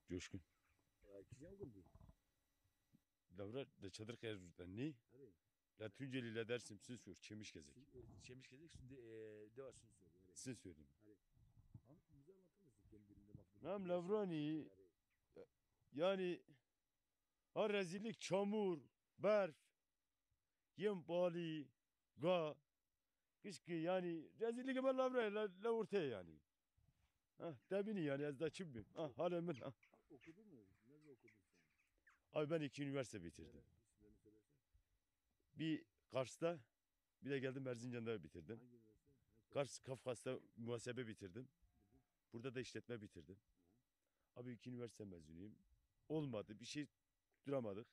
Coşkun. Kişen kurdu. Lavra da çadır kayarızdan ne? Hadi. La Tunceli ile dersim sizin sor. Çemiş gezek. Çemiş gezek şimdi devasını söylüyor. Hadi. Sizin söyleyeyim. Hadi. Abi bize anlatır mısın kendi dilinde bak. Nam Lavrani Hadi. yani ha rezillik çamur, berf, yem bali, ga, kışkı yani rezillik ben Lavra la ortaya yani. Ha tabini yani az da çıkmıyor. Ha halen ben. Ha. Okudun mu? Nerede okudun sen? Abi ben 2 üniversite bitirdim. İsimlerini söylersen. Bir Kars'ta bir de geldim Erzincan'da bitirdim. Hangi üniversite? Kars Kafkas'ta muhasebe bitirdim. Burada da işletme bitirdim. Abi 2 üniversite mezunuyum. Olmadı bir şey duramadık.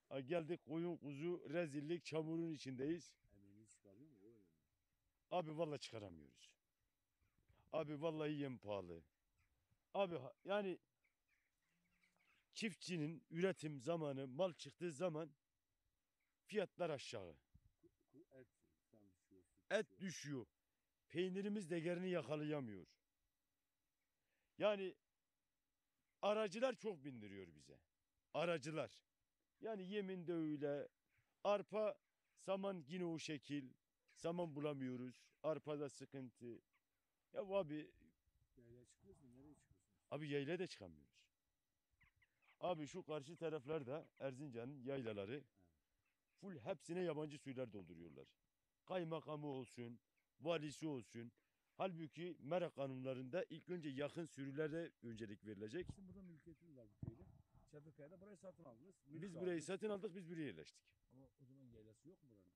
Ha, geldik koyun kuzu rezillik çamurun içindeyiz. Emeğini çıkarıyor mu? O önemli. Abi vallahi çıkaramıyoruz. Abi vallahi yem pahalı. Abi yani çiftçinin üretim zamanı mal çıktığı zaman fiyatlar aşağı. Et tam düşüyor. Süt Et düşüyor. düşüyor. Peynirimiz değerini yakalayamıyor. Yani aracılar çok bindiriyor bize. Aracılar. Yani yemin de öyle. Arpa, saman yine o şekil. Saman bulamıyoruz. Arpada sıkıntı. Ya abi, Yaylaya çıkıyorsun. Nereye çıkıyorsun? abi yayla da çıkamıyoruz. Abi şu karşı taraflarda Erzincan'ın yaylaları full hepsine yabancı suylar dolduruyorlar. Kaymakamı olsun, valisi olsun. Halbuki Merak kanunlarında ilk önce yakın sürülere öncelik verilecek. Bizim burada mülkiyetimiz var bu köyde. Çadırkaya'da burayı satın aldınız. Mülk Biz de burayı aldınız. satın aldık, biz buraya yerleştik. Ama o zaman yaylası yok mu buranın?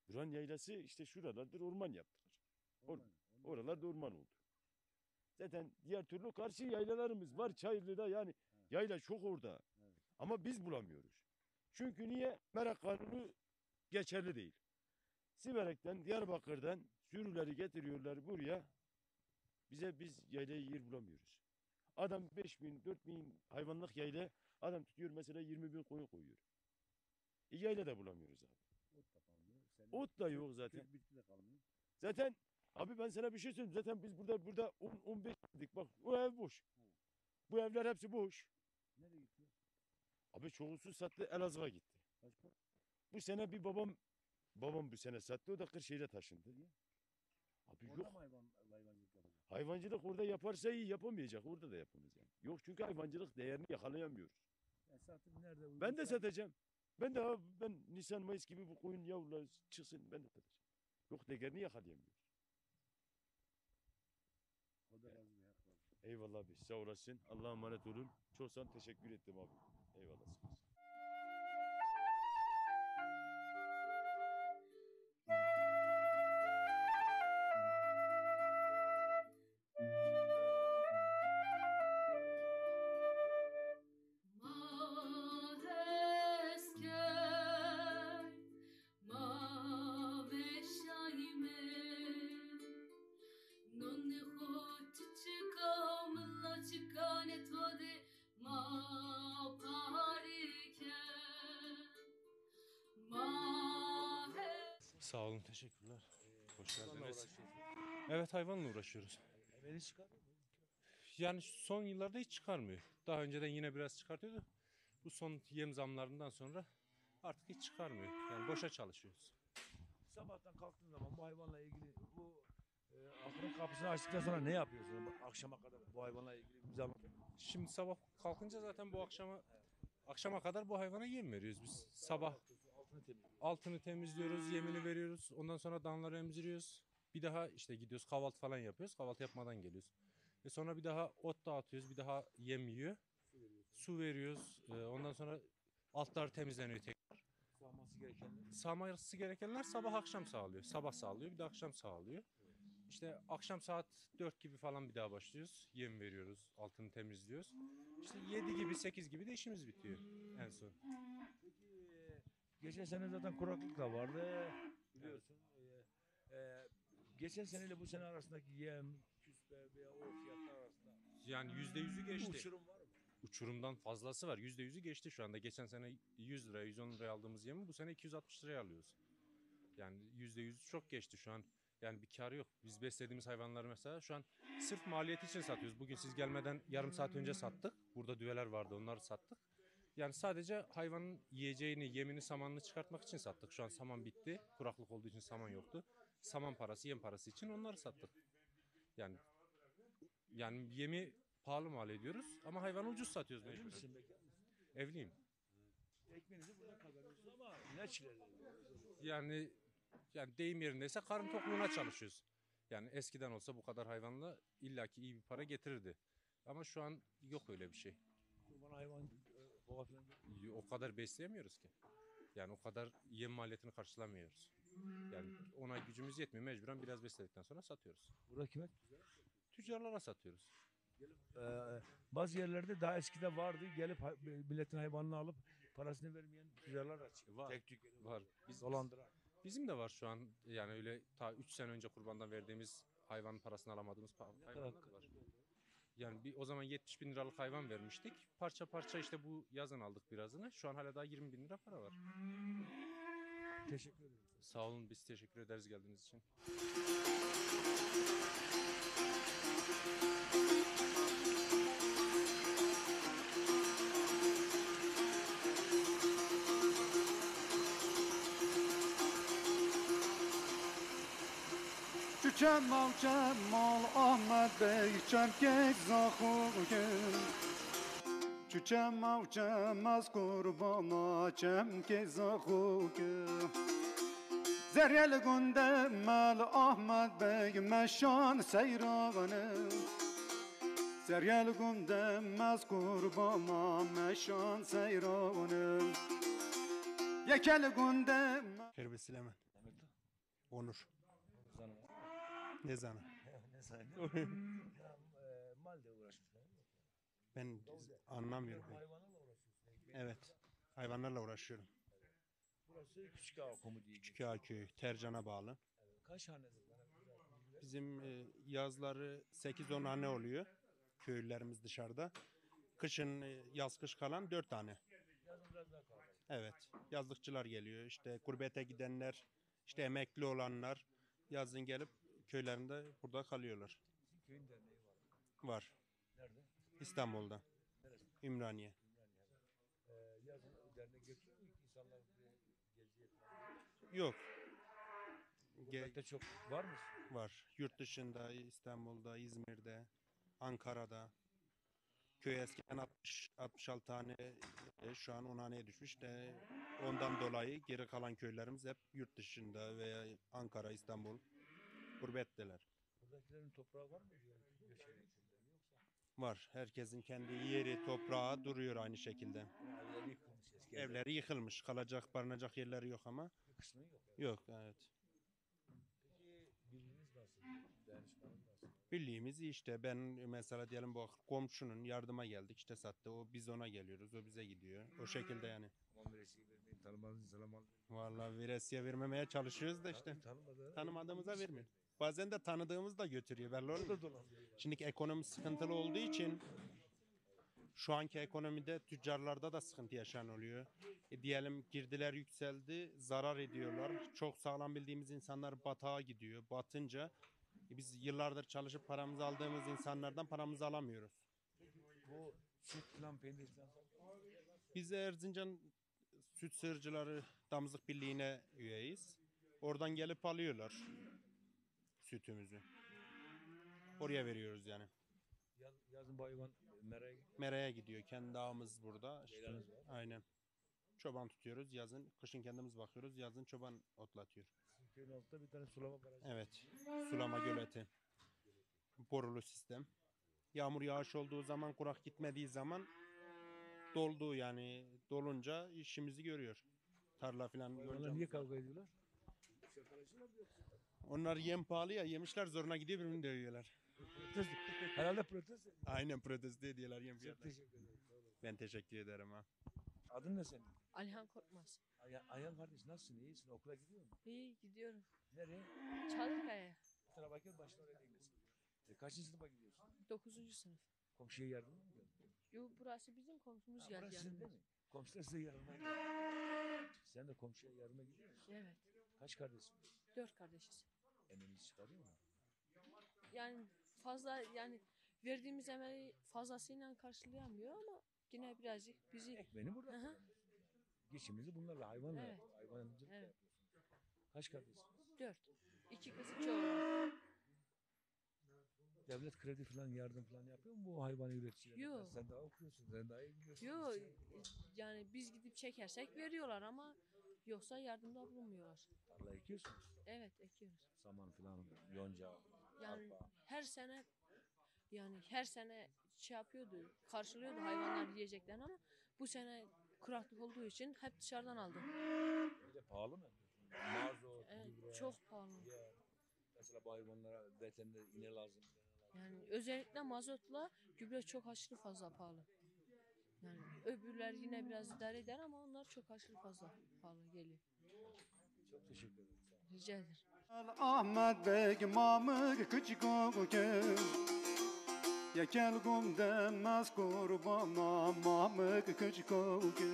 Buranın yaylası işte şuralardır orman yaptılar. Orman. Oralarda orman oldu. Zaten diğer türlü karşı yaylalarımız var Çayırlı'da yani Evet. yayla çok orada. Evet. Ama biz bulamıyoruz. Çünkü niye? Merak kanunu geçerli değil. Siverek'ten, Diyarbakır'dan sürüleri getiriyorlar buraya. Biz yaylayı yer bulamıyoruz. Adam 5.000, 4.000 hayvanlık yayla adam tutuyor mesela 20.000 koyun koyuyor. Yayla da bulamıyoruz abi. Ot da kalmıyor. Ot da yok zaten. Kök bitki de kalmıyor. Zaten abi ben sana bir şey söyleyeyim. Zaten biz burada 10-15 dedik. Bak o ev boş. Evet. Bu evler hepsi boş. Nereye gitti? Abi çoğusu sattı Elazığ'a gitti. Başka? Bu sene bir babam bu sene sattı o da Kırşehir'e taşındı. Niye? Abi Orada yok. mı hayvancılık yapacak? Hayvancılık orada yaparsa iyi yapamayacak. Orada da yapamaz yani. Yok çünkü hayvancılık değerini yakalayamıyoruz. Yani satıp nerede uygun? Ben de satacağım. Ben Nisan Mayıs gibi bu koyun yavruları çıksın ben de satacağım. Yok değerini yakalayamıyoruz. O da razı bir hak var. Eyvallah abi sağ olasın. Allah'a emanet olun. Çok sana teşekkür ettim abi. Eyvallah sağ olasın. Mahesker, maveşayme, nonne khot çıkamla çıkane tode ma parike mahe. Sağ olun, teşekkürler. Hoş Hayvanla geldiniz. uğraşıyorsun. Evet, hayvanla uğraşıyoruz. Emeğini çıkarıyor mu? Yani son yıllarda hiç çıkarmıyor. Daha önceden yine biraz çıkartıyordu. Bu son yem zamlarından sonra artık hiç çıkarmıyor. Yani boşa çalışıyoruz. Sabahtan kalktığın zaman bu hayvanla ilgili bu ahırın kapısını açtıktan sonra ne yapıyorsun? Bak, akşama kadar bu hayvanla ilgili bize anlat. Şimdi sabah kalkınca zaten bu akşama kadar bu hayvana yem veriyoruz biz. Sabah Altını temizliyor. altını temizliyoruz, yemini veriyoruz. Ondan sonra danları emziriyoruz. Bir daha işte gidiyoruz kahvaltı falan yapıyoruz. Kahvaltı yapmadan geliyoruz. Ve sonra bir daha ot dağıtıyoruz. Bir daha yem yiyor. Su veriyoruz. Ondan sonra altlar temizleniyor tekrar. Sağması gerekenler. Sağması gerekenler sabah akşam sağlıyor. Sabah sağlıyor bir de akşam sağlıyor. İşte akşam saat 4 gibi falan bir daha başlıyoruz. Yem veriyoruz. Altını temizliyoruz. İşte 7 gibi 8 gibi de işimiz bitiyor en son. Peki geçen sene zaten kuraklık da vardı biliyorsun. Geçen seneyle bu sene arasındaki yem, küspe veya o fiyatlar arasında Yani %100'ü geçti. uçurum var mı? Uçurumdan fazlası var. %100'ü geçti şu anda. Geçen sene 100 liraya 110 liraya aldığımız yemi bu sene 260 liraya alıyoruz. Yani %100 çok geçti şu an. Yani bir kar yok. Biz beslediğimiz hayvanları mesela şu an sırf maliyeti için satıyoruz. Bugün siz gelmeden yarım saat önce sattık. Burada düveler vardı, onları sattık. Yani sadece hayvanın yiyeceğini, yemini, samanını çıkartmak için sattık. Şu an saman bitti. Kuraklık olduğu için saman yoktu. Saman parası, yem parası için onları sattık. Yani yemi pahalı mal ediyoruz ama hayvanı ucuz satıyoruz Evli mecburen. misin, bekar mısın? Evliyim. Ekmeğinizi burada kazanıyorsunuz ama ne çileler. Yani deyim yerindeyse karın tokluğuna çalışıyoruz. Yani eskiden olsa bu kadar hayvanla illaki iyi bir para getirirdi. Ama şu an yok öyle bir şey. Kurban hayvan boğa falan. O kadar besleyemiyoruz ki. Yani o kadar yem maliyetini karşılamıyoruz. Yani ona gücümüz yetmiyor. Mecburen biraz besledikten sonra satıyoruz. Burada kime? Tüccarlara satıyoruz. Bazı yerlerde daha eskide vardı. Gelip milletin hayvanını alıp parasını vermeyen tüccarlar açıyor. Var. Tek tük Var. dolandıran. Bizim de var şu an. Yani öyle ta 3 sene önce kurbandan verdiğimiz hayvanın parasını alamadığımız hayvanlar var. Yani o zaman 70 bin liralık hayvan vermiştik. Parça parça işte bu yazın aldık birazını. Şu an hala daha 20 bin lira para var. Teşekkür ederim. Sağ olun, biz teşekkür ederiz geldiğiniz için. Cemal Cemal Ahmet Bey çerkez zahugün Cemal Cemal kurbana çemkez zahugün Zeryel gündemel Ahmet Bey meşan seyranı Zeryel gündemez kurbana meşan seyranı Yekel gündem Herbe Silemen Onur Ne zana? Ne sayın? Mal de uğraşmışlar. Ben anlamıyorum. Hayvanlarla uğraşıyorsun. Evet. Hayvanlarla uğraşıyorum. Burası Küçük Ağa Komu diye. Küçük Köyü, Tercan'a bağlı. Kaç hanedir? Bizim yazları 8-10 hane oluyor. Köylülerimiz dışarıda. Kışın yaz kış kalan 4 tane. Yazın biraz daha kaldı. Evet. Yazlıkçılar geliyor. İşte gurbete gidenler, işte emekli olanlar yazın gelip köylerinde burada kalıyorlar. Sizin köyün derneği var. Var. Nerede? İstanbul'da. Neresi? Ümraniye. Yazın dernek getiriyor mu insanlar buraya geziye falan? Yok. Gurbette çok var mı? Var. Yurt dışında, İstanbul'da, İzmir'de, Ankara'da. Köy eskiden 66 tane, şu an 10 haneye düşmüş de ondan dolayı geri kalan köylerimiz hep yurt dışında veya Ankara, İstanbul gurbetteler. Buradakilerin toprağı var mı? Göçerek köyleri yoksa? Var. Herkesin kendi yeri, toprağı duruyor aynı şekilde. Evleri yıkılmış eski. Evleri yıkılmış. Kalacak, barınacak yerleri yok ama. Bir kısmı yok. Yok, evet. Peki birliğiniz nasıl? Dayanışmanız nasıl? Birliğimiz iyi işte. Ben mesela diyelim bu komşunun yardıma geldik işte sattı. Biz ona geliyoruz. O bize gidiyor. O şekilde yani. Aman veresiye vermeyin. Tanımadığınız insana mal vermeyin. Vallahi veresiye vermemeye çalışıyoruz da işte. Tanımadığımıza vermiyor. Bazen de tanıdığımız da götürüyor. Belli olmuyor. Şimdi ekonomi sıkıntılı olduğu için şu anki ekonomide tüccarlarda da sıkıntı yaşayan oluyor. Diyelim girdiler yükseldi, zarar ediyorlar. Çok sağlam bildiğimiz insanlar batağa gidiyor. Batınca biz yıllardır çalışıp paramızı aldığımız insanlardan paramızı alamıyoruz. Bu süt falan peynir falan. Biz Erzincan Süt Sığırcıları Damızlık Birliği'ne üyeyiz. Oradan gelip alıyorlar sütümüzü. Oraya veriyoruz yani. Yazın bu hayvan meraya Mera'ya gidiyor. Kendi dağımız burada. İşte, Yaylanız var. aynen. Çoban tutuyoruz. Yazın, kışın kendimiz bakıyoruz. Yazın çoban otlatıyor. köyün altında bir tane sulama barajı. Evet. Sulama göleti. Borulu sistem. Yağmur yağış olduğu zaman, kurak gitmediği zaman doldu yani. Dolunca işimizi görüyor. Tarla falan. Hayvanlar niye kavga ediyorlar? Onlar yem pahalı ya. Yemişler zoruna gidiyor birbirini dövüyorlar. Protesto. Herhalde protesto. Aynen protesto ediyorlar yem Çok fiyatları. teşekkür ederim. Sağ olun. Ben teşekkür ederim ha. Adın ne senin? Alihan Korkmaz. Ayhan kardeş nasılsın? İyisin? Okula gidiyor musun? İyi gidiyorum. Nereye? Çalıkaya. Bu tarafa gel başına oraya değmesin. Kaçıncı sınıfa gidiyorsun? 9. sınıf. Komşuya yardım mı ediyorsun? Yo, burası bizim komşumuz geldi Burası sizin yanımıza. değil mi? Komşular size yardıma gidiyor. Sen de komşuya yardıma gidiyor musun? Evet. Kaç kardeşsin? 4 kardeşiz. Emeğinizi çıkarıyor mu? Yani fazla yani verdiğimiz emeği fazlasıyla karşılayamıyor ama yine birazcık bizi Ekmeğini burada Hı hı. kazanıyorsunuz. Geçiminizi bunlarla hayvanla Evet. hayvancılıkla Evet. yapıyorsunuz. Kaç kardeşsiniz? 4. 2 kız 2 oğlan. Devlet kredi falan yardım falan yapıyor mu bu hayvan üreticilerine? Yok. Sen daha okuyorsun, sen daha iyi biliyorsun. Yok yani biz gidip çekersek veriyorlar ama yoksa yardımda bulunmuyorlar. Tarla ekiyorsunuz. Evet ekiyoruz. Saman falan, yonca, Yani arpa. her sene şey yapıyordu, karşılıyordu hayvanlar yiyeceklerini ama bu sene kuraklık olduğu için hep dışarıdan aldım. Bir de pahalı mı? Mazot, Evet, gübre, çok pahalı. yem. Mesela bu hayvanlara veteriner iğne lazım. Yani özellikle mazotla gübre çok aşırı fazla pahalı. Yani öbürler yine biraz idare eder ama onlar çok aşırı fazla pahalı geliyor. Çok teşekkür ederim. Sağ olun. Rica ederim. Ahmet Bey mamık küçüküke Ya gel demez kurbana mamık küçüküke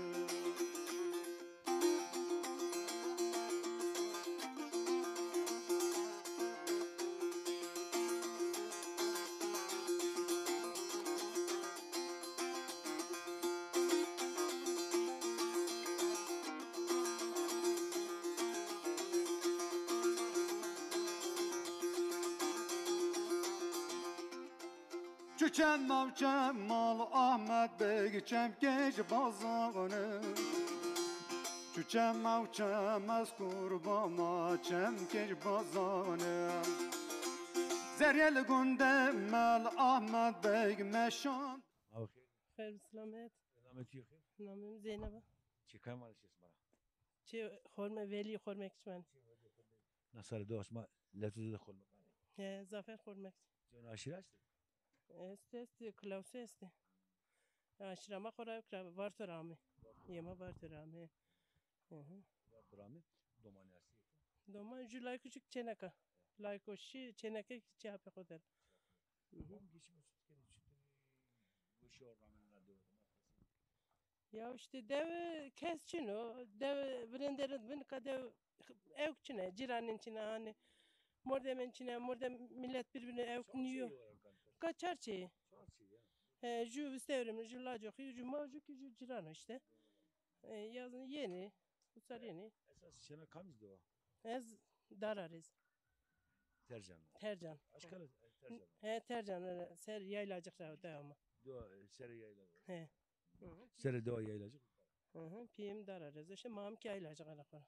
Çüçenmav çemmal Ahmet Bey çemkeç bazanı Çüçenmav çemez kurbana çemkeç bazanı Zeryel gündemel Ahmet Bey meşan Abi, خير بسلامت selamet yok. نامم زينبه Çıkan var işte bana. چه خورمه ولی خورمه کشمن Nasıl da osma lezzetli de kolma. زافر خورمه Sen aşırı açtı. است کلاوسه است اشرما خورا کرا وار تو رامه یما وار تو رامه Drami, domanersi. دوما جو لای küçük çeneka laykoşi çeneke çe yapı kadar Tamam geçmiyorsun. Bu işi ormanlar diyor. ya işte dev kesçin o dev brenderin bin kadev ev içine ciranın içine hani mordemen içine morde millet birbirine ev niyor kaçar çeyi ju istevrim ju lacok ju mavcuk ju cirano işte yazın yeni uçar yeni Esas şena kamizdi o. ez dararız Tercan. tercan Aşkalı tercan. he tercan öyle ser yaylacık devamı Do seri yayla. he Seri do yaylacı. piyim dararız işte mam ki yaylacık alakalı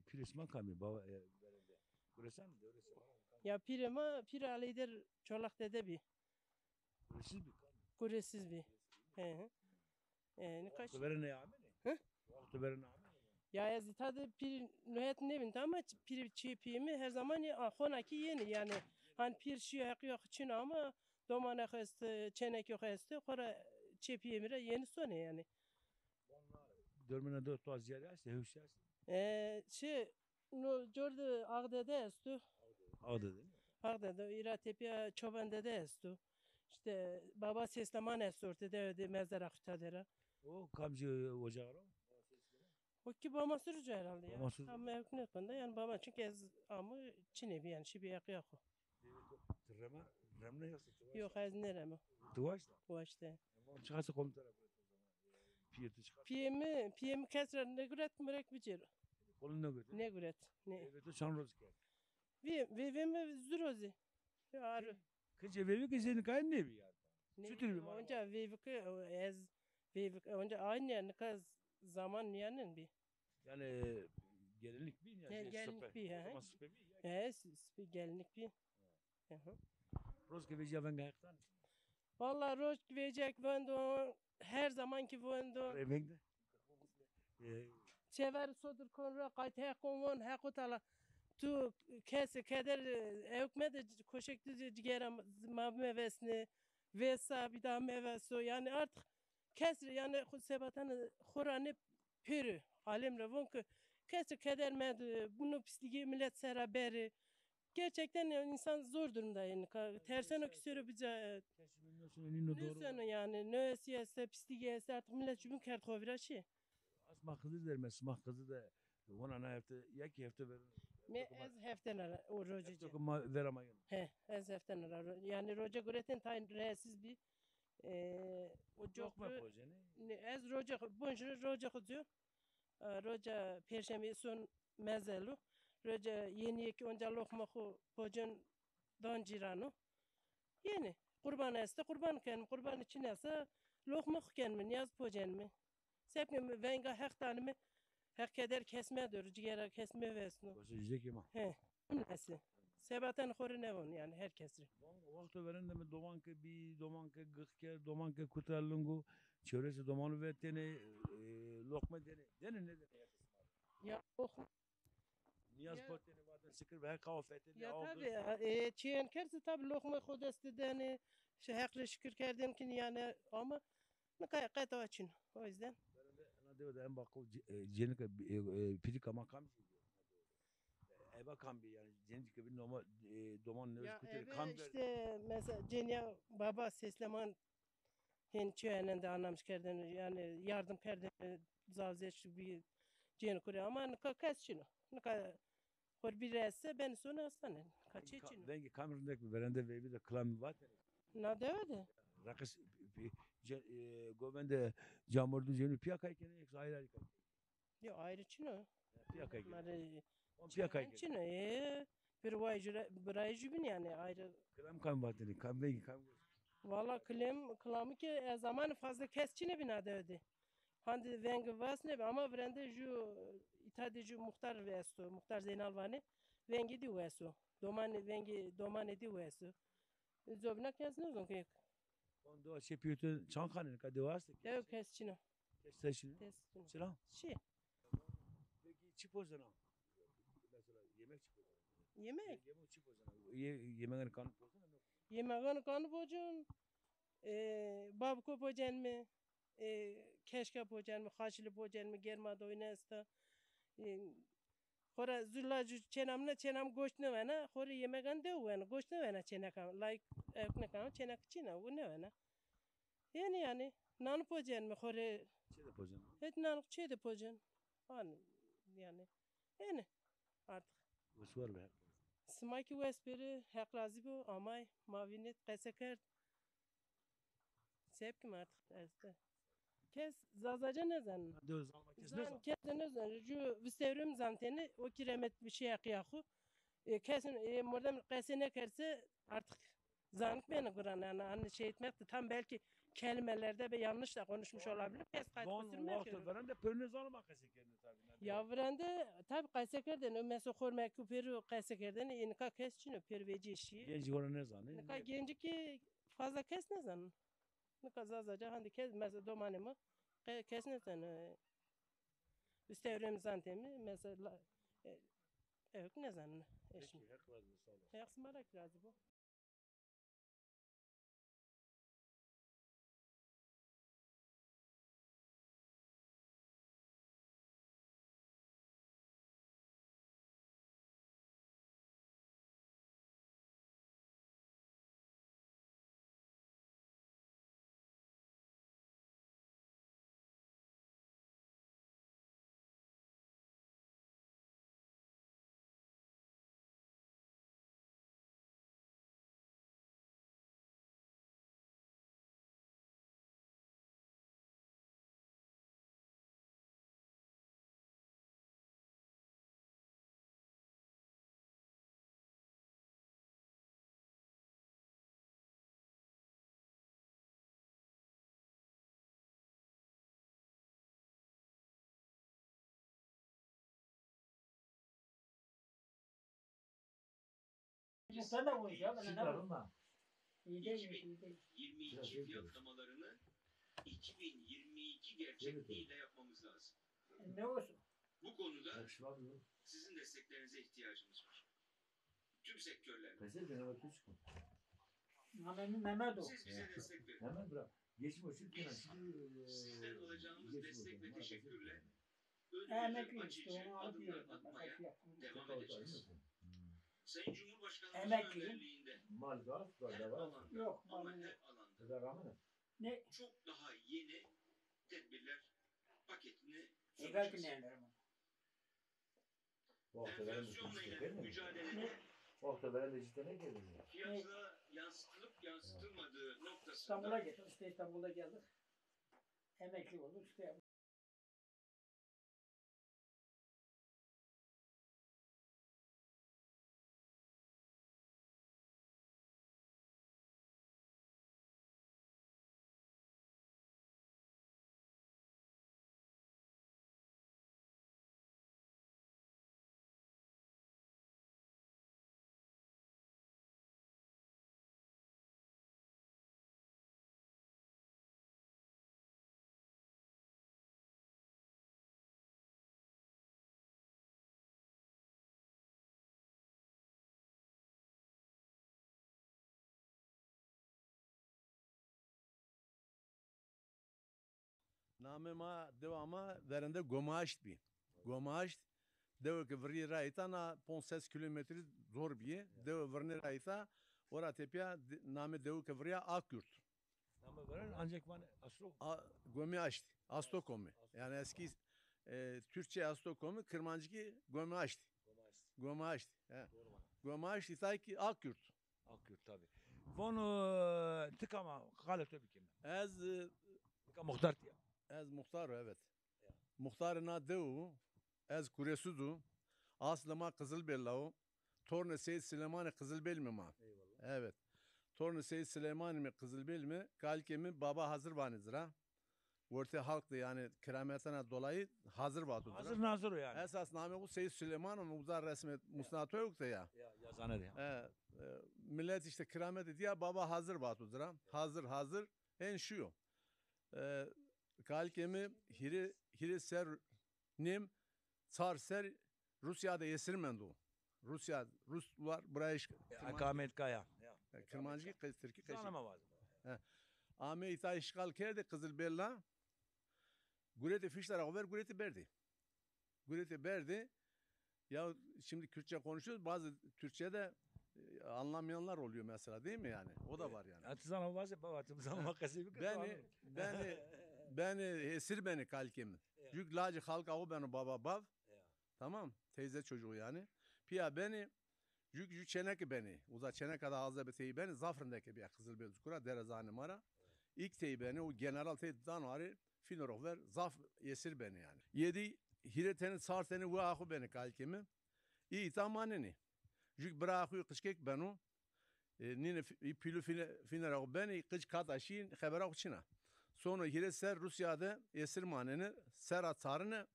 Pirisman kami baba verende. Burası mı? Orası. ya pirima pir alidir çolak dede bir Burası bir kami. kuresiz bir he ne kaç Vakti ne amene? Hı? Vakti veren amene. ya yazıtadı pir nöhet ne bin ama pir çi piyimi her zaman ya honaki yeni yani hani pir şi yok için ama domana heste çenek yok heste kora çi piyimire yeni sonu yani Dörmene dört tuaz ziyade işte hüsiyas. şey no jordu ağdede estu Ağda değil mi? ağdede iratepiya çoban dede estu işte baba sesleman estu ortada de mezar akutadera O kamcı ocağı o. o ki baba sürücü herhalde ya Baba sürücü. ama yok ne konuda yani baba çünkü ez ama çine bir yani şi bir yakıyor Rema, remne yoksa. yok ez nerem Tuvaş da. o işte Ama çıkarsa komutanı. Piyeti çıkar. piyemi kesrer ne güret mürek bicir Kolunu götür. ne güret ne Evet, çan roz gel. vi mi zürozi ya Kız evi ki senin kayın ne bir yer. ne Sütür bir var. onca vi ez vi onca aynı yani kaz zaman yani bir Yani gelinlik bir yani. Gel- gelinlik bir, he. Ama süper bir. ya. gelinlik bir Hı. Roz gibi javen gayaktan. Vallahi roş verecek vendo her zamanki vendo Evinde. sever sodur konra kayt he konvon he kutala tu kese keder evkmede koşekti ciğeram mabme vesni vesa bir daha meveso yani artık kesri yani sebatan khurane pürü alem revon ki kesri keder med bunu pisligi millet seraberi gerçekten yani insan zor durumda yani tersen o küsürü bize Kesimin nasıl önünde ne doğru. sonu yani ne siyasi pisligiyse artık millet cümle kert koviraşı Asma kızı der, mesma kızı da. Ona ne yaptı? Ya ki yaptı verin. Me ez heftenara o rojeci. Dokuma veramayın. He, ez heftenara. Yani roja guretin tayin reisiz bir o Dokma jokru projeni. ez roja bonjuru roja kudu. Roja perşembe son mezelu. Roja yeni yeki onca lokma ku pojon don cirano. Yeni kurban este kurban ken kurban için ise lokma ken mi yaz pojen mi? Sepkim venga hektanı mı? Hek keder kesme dur, ciğer kesme vesnu. Koşu yüzde kima. He, nesi? Sebaten horu ne on yani herkesi. Vakti veren de mi domanke bir domanke gıkke domanke kutalungu çevresi domanı ve tene lokma dene. Dene ne dene? Ya oh. Niyaz Ya- poteni vaten sıkır ve her kafetini Ya aldı. tabi, çiğen kersi tabi lokma kodesti deni, şehaklı şükür kerden ki yani ama ne kadar kayıta açın. O yüzden. Ana diyor da en bakı jenika pidi kama kam. Eba kam bir yani jenika bir normal doman ne Ya kuteri eve kam ver. işte mesela Cenya baba sesleman hen çöğenen de anlamış kerden yani yardım kerden zavzeç bir cen kure ama ne kadar şunu ne kadar hor bir resse ben sonra hastanın kaç için Vengi kamerundaki verende ve bir de klam var. ne devede Rakıs govende camurdu jenu piyaka iken ek ayrı ayrı. ya ayrı çino Piyaka iken. mare Piyaka iken. çino bir vayjı bin yani ayrı Klam kam vateni kam vengi kam. valla klamı ki zaman fazla kesçine bina devede Handi vengi vas ne ama vrende ju itade ju muhtar vesto muhtar Zeynal vane vengi di vesto domane di vesto zobna kes ne zon ki Ondo şepiyotun çankanın kadı varsa. dev kesçino Kesteşin. kesçino Selam. şey Peki çipozana. Mesela yemek çipozana. yemek Yemek çipozana. Yemeğin kanı pozana. yemeğin kanı bocun babko pojen mi keşke pojen mi haşlı pojen mi germa doynesta Hora züllacı çenam goş ne vana hora yemeğin de vana goş ne vana çenakam like ne kam çenak çina bu ne vana yani nan pojen mi hora Çede pozana. et nan çede pojen an yani artık Vasuar be. smaki vesperi hak razı bu amay mavinet keseker sevkim artık işte kes zazaca ne zan Döz alma kes ne zan zaman? kes ne zan ju vistevrim zanteni o kiremet bir şey yaku kesin modem kesene kerse artık zanık beni kuran yani hani şey etmekti tam belki kelimelerde bir yanlış da konuşmuş olabilir. Kes kayıt Don kusturmak vakti veren de pörnüz alma kesekerini tabii. Yavrende tabi kaysekerden o mesela kormak peru kaysekerden inka kes çino perveci işi. Genci ona ne zanı? Nika genci ki fazla kes ne zan. Nika zazaca handi kes mesela domanımı kes ne zan. Üstevrem zantemi mesela evet ne zan. Eşim. Peki hak razı sağ ol. Hayaks merak lazım bu. Sen de konuş ya. Ben ne Ondan. İyi değil mi? İyi değil. 2022 fiyatlamalarını 2022 gerçekliğiyle yapmamız lazım. Ne olsun? Bu konuda sizin desteklerinize ihtiyacımız var. Tüm sektörler. Mehmet o. Siz bize destek verin. Hemen bırak. Geçme şu Sizden alacağımız destek ve teşekkürle Emekli önümüzdeki acı işte için onu alıp adımlar yiyorum. atmaya Başka yapmıyorum. devam edeceğiz. Sayın Cumhurbaşkanımızın Emekliyim. önderliğinde mal gaz her alanda Yok. ama bana- her alanda Ne? çok daha yeni tedbirler paketini Evvelki sunacağız. neler ama. enflasyonla yine mücadele fiyatına yansıtılıp yansıtılmadığı noktasında İstanbul'a gittik. İşte İstanbul'da geldik. Emekli olduk. İşte نام ما devama verende Gomaşt bi. Gomaşt dev ki vri rayta na 500 kilometre zor bi. Dev vrni rayta ora tepya name dev ki vriya Akürt. Ama veren ancak bana asıl Gomaşt. Astokomi. Yani eski Türkçe Astokomi Kırmancıki Gomaşt. Gomaşt. Gomaşt ise ki Akürt. Akıyor tabi. Bunu tıkama kale tabii ki. Ez Tıka muhtar diye. Ez muhtar evet. Muhtarına devu, ez kuresudu, aslama Kızılbellavu, Torne Seyit Süleyman'ı Kızılbel mi ma? Evet. Torne Seyit Süleyman mi Kızılbel mi? Kalkemi baba hazır vanizra. Orta halk da yani kerametine dolayı hazır vatıdır. Hazır nazır o yani. Esas name bu Seyit Süleyman'ın uzar resmi musnato yok da ya. Ya yazanı diye. Millet işte keramet diye baba hazır vatıdır. Hazır en şu. Kalkemi hiri ser nim tsar ser Rusya'da yesirmendu. Ruslar buraya Akamet kaya. Kırmancı Türkiye kaşı. Zanama vardı. Ame ita işgal kerdi Kızılbella. Gureti fişler over gureti berdi. Gureti berdi. Ya şimdi Kürtçe konuşuyoruz. Bazı Türkçe'de anlamayanlar oluyor mesela değil mi yani? O da var yani. Atızanama varsa baba atızanama kasıbı beni esir beni kalkim. Yük lacı halka o beni baba bav. Tamam. Teyze çocuğu yani. Pia beni yük çeneki beni. Uza çenekada ağzı beteyi beni. Zafrındaki bir Kızılbel Zukura derezane mara. İlk teyi beni o general teyi danvari finorof ver. Zaf esir beni yani. Yedi hireteni sarteni ve ahu beni kalkimi. İyi tamanini. Yük bırakıyor kışkek beni. Nine pilu finera beni kıç kataşin habera uçina. Sonra hire ser Rusya'da esir maneni ser atarını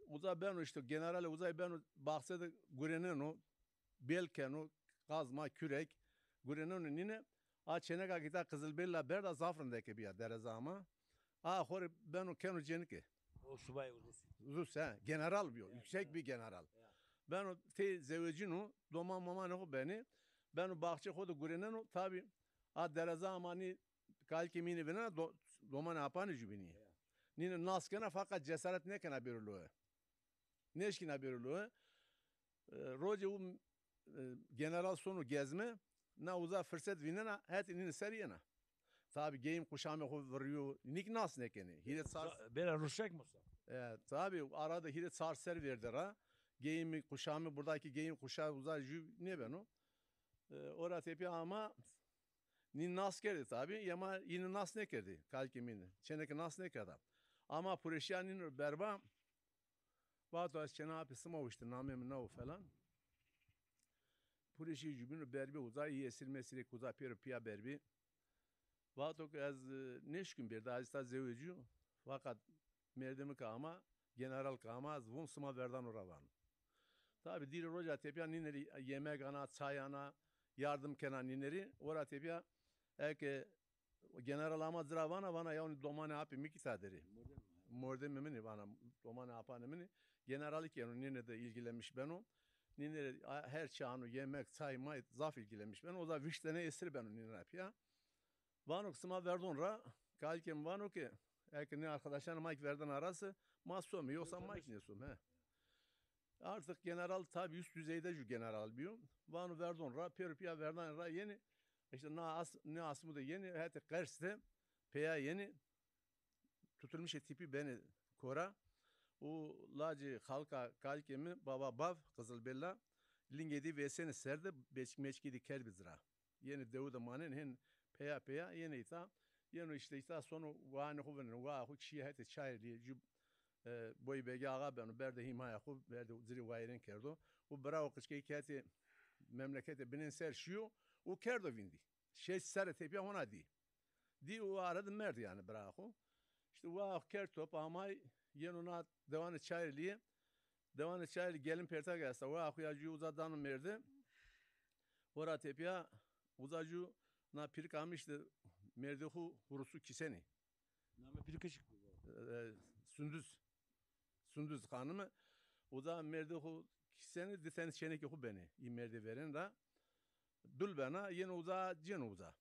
uza ben işte general uzay ben bahsede gureneno belkeno kazma kürek gureneno nine a çeneka kita Kızılbella berda zafrındaki bir yer derezama a hore ben o kenu cenike o subay Rus ha general bir yüksek bir general ben o te zevecinu doman mama ne beni ben o bahçe kodu gureneno tabi a derezama ni kalkimini bina doman apanı cübini nine naskena fakat cesaret ne kana biruluğu neşkina biruluğu roje u general sonu gezme na uza fırsat vinena het nine seriyena tabi geyim kuşame ko vuruyor nik nas ne keni hiret sar bela Rusyak mı? Tabi arada hiret sar ser verdi ra geyimi kuşame buradaki geyim kuşağı uzar ne ben o ora tepi ama nin nas kerdi tabi yama yine nas ne kerdi kalkimini çeneke nas ne kerdi ama pureşyanin berba vato az çena apisma uçtu namem no falan pureşi cübünü berbi uzay iyi esir mesire kuza pia berbi vato az neşkün bir daha azta zevcu fakat merdemi kama general kama az vun sma verdan oravan tabi dil roja tepya nineri yemek ana çay ana yardım kenan nineri ora tepya eke general ama zravana vana ya onu domane api mi kitaderi morde memini vana domane apane mini generalik yani nine de ilgilenmiş ben o nine her çağını yemek çay may zaf ilgilenmiş ben o da viştene esir ben o nine yapya vano kısma verdon ra kalkem vano ki eke ne arkadaşlar Mike verden arası masum yoksa Mike ne sum he artık general tabi üst düzeyde ju general biyo vano verdon ra perpia verdan ra yeni işte ne asmı da yeni hatta Kars'ta peya yeni tutulmuş tipi beni kora O lacı halka kalkemi baba bav Kızılbella lingedi veseni serde meçkidi kerbizra. Yeni devde manen hen peya peya yeni ita yeni işte ita sonu vani huvenen va hu çiğ hete çayli jub boy bege ağa benu berde himaya hu berde ziri vayren kerdo. O bravo kışkı kati memlekete binin ser şiyo o kerdo vindi. Şey sere tepiya ona di. Di o aradı merdi yani bravo. İşte va kertop amay yenuna devam çayliye devam çayli gelin perta gelse va akuyacı uzadan merdi. Ora tepiya uzacı na pir kamıştı merdi hu hurusu kiseni. Nama pir kaşık. Sündüz hanımı o da merdi hu kiseni desen çeneki hu beni i merdi veren da dul bana yeni uza cin uza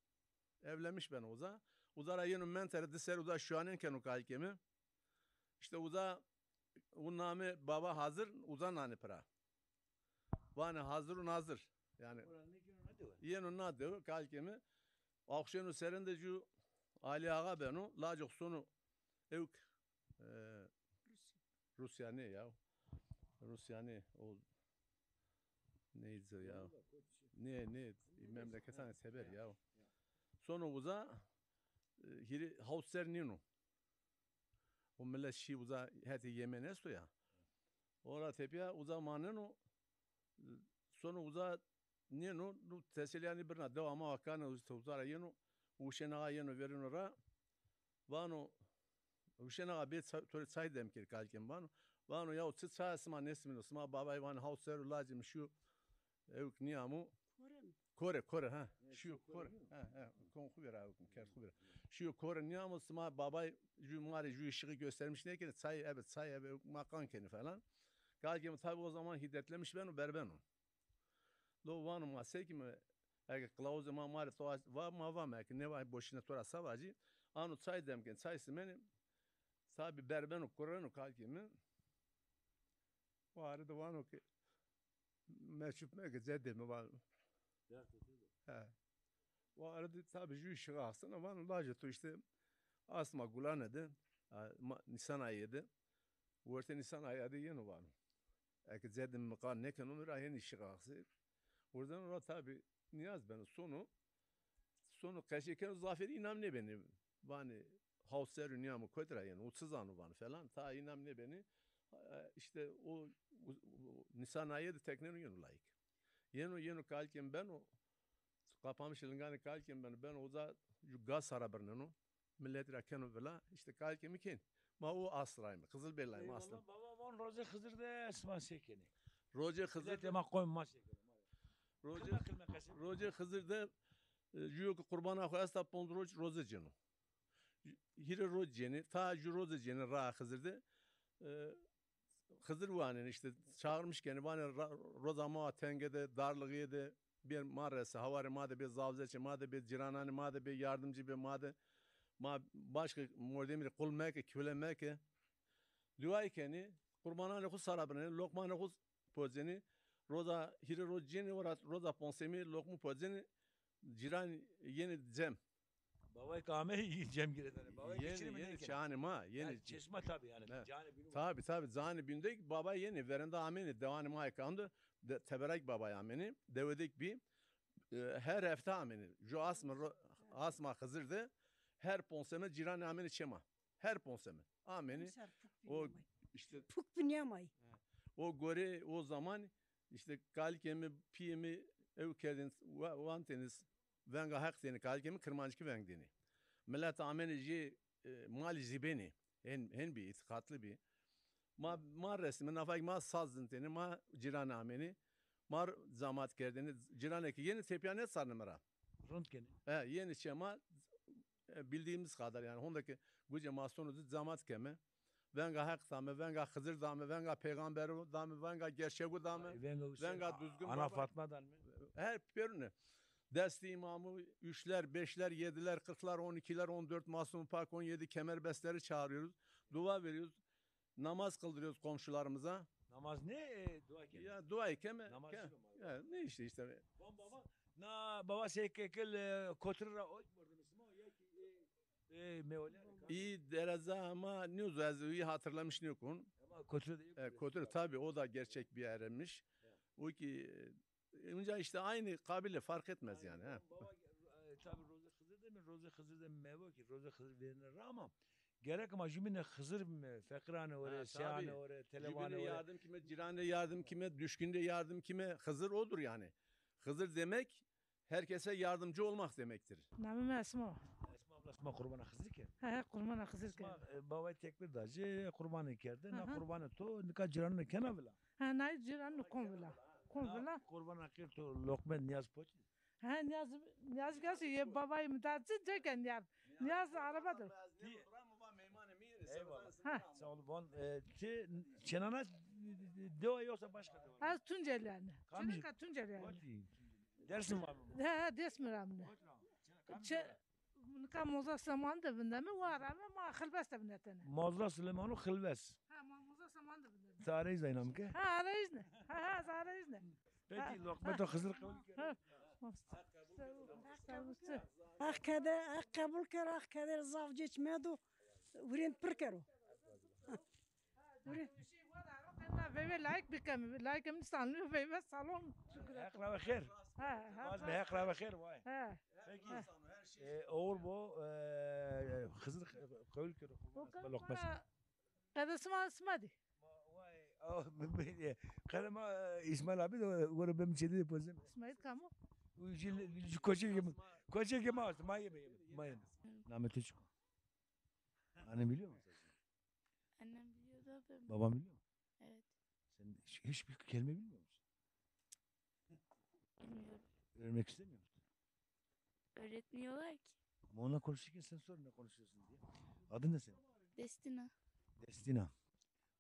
evlenmiş ben uza uzara yeni mentere diser uza şu anenken o kalkemi işte uza o name baba hazır uza nane para vane hazır yani yeni nadı kalkemi akşenu serinde cu Ali Ağa benu lacok sonu evk Rusya ne ya? Rusya ne? O neydi ya? Ne memleketten sever ya. Sonra uza hiri Hauser Nino. O millet şi uza heti Yemenesto ya. Ora tepiya uza maneno sonra uza Nino nu teselyani birna devama vakana uzara yeno uşenağa yeno verinora vano uşenağa bet tore saydem ki kalkem vano ya o tsa sma nesmino sma babay van hauser lazım şu evk niyamu Kore ha şu Kore ha konku ver abi kert ver şu Kore niyamu sma babay cumari ju ışığı göstermiş ne ki say evet makan keni falan kalkem tabi o zaman hiddetlemiş ben berbenu lo vano maseki mi eğer klauze mamare to va mek ne var boşuna tora savacı anu saydem ki saysı benim tabi berbenu Kore'nu kalkemi var da vano ki meşhur mek zedemi var ha var da tabi ju ışığı aslında vano lacı to işte asma gulanede Nisan ayıydı orta Nisan ayıydı yeni vano eğer zedim mekan ne ki numara yeni ışığı aslında oradan orada tabi niyaz beni sonu kaşıken zaferi inam ne beni vani Hauser Ünyamı kodra yani 30 anı var falan ta inam ne beni işte o Nisan ayı da teknenin yönü layık. Yeni kalken ben o kapamış ilingani kalken ben o da gaz sarabırnen o millet rakenu vela işte kalken iken ma o asrayım Kızılbella'yım aslında. Baba von Roze Hızır'da esma sekeni. Roze Hızır tema koyma sekeni. Roze Hızır'da jüyo kurban akı asta pondroç roze cenu. Hiri roze ceni ta jü roze ceni ra Hızır'da Hızır vanen işte çağırmışken vanen rozama tengede darlığı bir marresi havari madde bir zavzeçi madde bir ciranani madde bir yardımcı bir madde başka mordemir kulmeke külemeke duaykeni kurbanane ku sarabene lokmane ku pozeni roza hiri rozceni roza ponsemi lokmu pozeni ciran yeni cem Baba kame yiyeceğim gireden. Baba yeni çani ma yeni çeşme tabi yani. Tabi zani binde baba yeni verende ameni devani ma kandı teberek baba ameni devedik bir her hafta ameni jo asma Hızır'da her ponseme ciran ameni çema her ponseme ameni o işte puk binyamay o gore o zaman işte kalkemi piyemi evkedin vanteniz venga hak deni kalkemi kırmancı veng deni millet amenici mali zibeni en bir itikatlı bir ma resmi nafak ma sazdın deni ma ciran ameni mar zamat kerdeni ciraneki yeni tepiyanet sarnımara röntgeni yeni çema bildiğimiz kadar yani ondaki güce masonu zamat keme venga hak dame venga Hızır dame venga peygamber dame venga gerçek dame venga düzgün ana Fatma'dan mı her birine desti imamı 3'ler 5'ler 7'ler 40'lar 12'ler 14 masum pak 17 kemerbestleri çağırıyoruz dua veriyoruz namaz kıldırıyoruz komşularımıza namaz ne dua ki ya dua keme ya ne işte baba baba sekekel kotura o iyi derece ama ne iyi hatırlamış ne kun Koçu da yok. Kotur tabii o da gerçek bir yermiş. O ki önce işte aynı kabile fark etmez yani. Ha. Baba tabii Roza Hızır değil mi? Roza Hızır da meyve ki Roza Hızır verir ama gerek ama jümine Hızır mı? Fekrane oraya, tabii. seyane oraya, televane Cibine oraya. yardım kime, cirane yardım kime, düşkünde yardım kime, Hızır odur yani. Hızır demek herkese yardımcı olmak demektir. Namım Esma. Esma abla Esma kurbana Hızır ki. He kurban Hızır Esma ke. baba tekbir dacı kurbanı kerdi. Hı Na hı. kurbanı to nika ciranı kena vila. Ha nay ciran konvila. Konvila. Kurban akir to lokmen niyaz poçi. Ha Niyaz gelsi ye babayı müdahale çeken yar. Niyaz arabadır. Eyvallah. Ha. Sağ ol. Bon çenana deva yoksa başka deva. Az Tunceli yani. Kamış- Çeneka Tunceli yani. Poçi. Dersin var mı? He desmiramne. Çe Nika moza saman da binde mi var ama ma xilbes de binde tane. Mazra Süleyman'ı Hılves. Ha ma moza saman da binde. Tarihi zaynam ki. Ha arayız ne? Ha arayız ne? Peki lokmet o Hızır kabul ki. Ha. اخ كده اخ قبول كر اخ كده زوجك مادو ورين بركرو Ve like bikem, like mi sanlı ve salon. Ekra ve khair. Az be ekra ve khair vay. Ha. Peki. Oğul bu Hızır kabul ki. Lokmet. Kada smadi. Kalema İsmail abi de orada benim şeyde pozum. İsmail kamu. Koçu kim ağaçtı? Mayem. Namet Uçuk. Annem biliyor mu? Annem biliyordu abi. Babam biliyor mu? Evet. Sen hiçbir kelime bilmiyor musun? Bilmiyorum. Öğrenmek istemiyor musun? Öğretmiyorlar ki. Ama onunla konuşurken sen sor ne konuşuyorsun diye. Adın ne senin? Destina. Destina.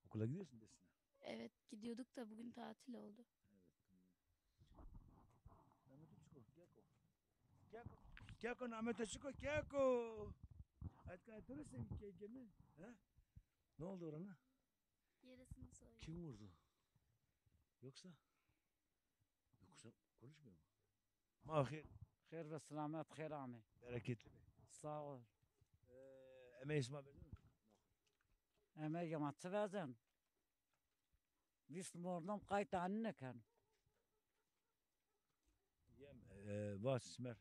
Okula gidiyorsun Destina. Evet gidiyorduk da bugün tatil oldu. Keko Namet Uçuk Keko. Hatta oturursun kekemi. Ha? Ne oldu orana? Yarısını söyle. Kim vurdu? Yoksa konuşmuyor mu? Mahir. Hayır ve selamet hayır ami. Bereketli mi? Sağ ol. Eme isma bedin mi? Eme yamatı vezen. Biz mordum kayıt anne kan. Yem vas ismer.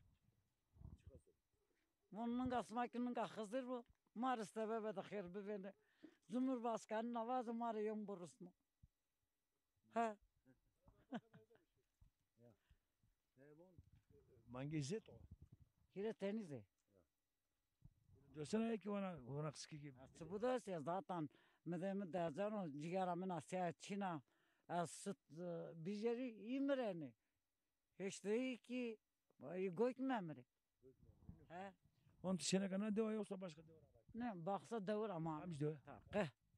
Bunun kasmakının ka Hızır bu. Marız sebebe de hayır bir beni. Cumhurbaşkanı navazı marıyım burasını. Ha. Mangi zet o. Hire tenize. Dösene ki ona kıskı gibi. Bu da şey zaten medemi dercan o ciğeramın asya Çin'a süt bijeri imreni. Hiç değil ki goyk memri. Ha. Onun tişene kana deva yoksa başka deva. Ne baksa devir ama. Kamış deva.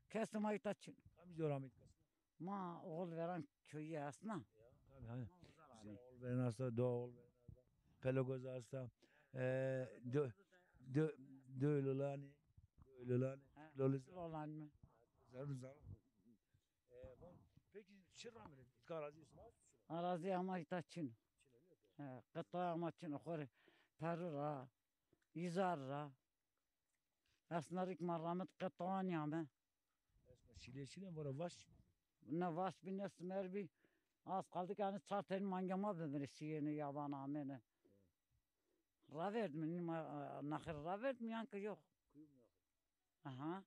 Kesim ayta Çin. Kamış deva rahmet kasın. Ma oğul veren köyü aslında. Tabii hani. Oğul veren hasta, doğa oğul veren hasta. Pelogoz hasta. Dölülani. Olan mı? Zarı. Peki şırra mı? İtka arazisi mi? Arazi ama ita Çin. Kıta ama Çin. Okları terör izar ra. Esnarik marramet kıtaan yame. Şile var vaş. Ne vaş bin esmer bir. Az kaldık yani çartın mangama bemir şiyeni yaban amene. Ravert mi? Nahir ravert mi yankı yok. Aha.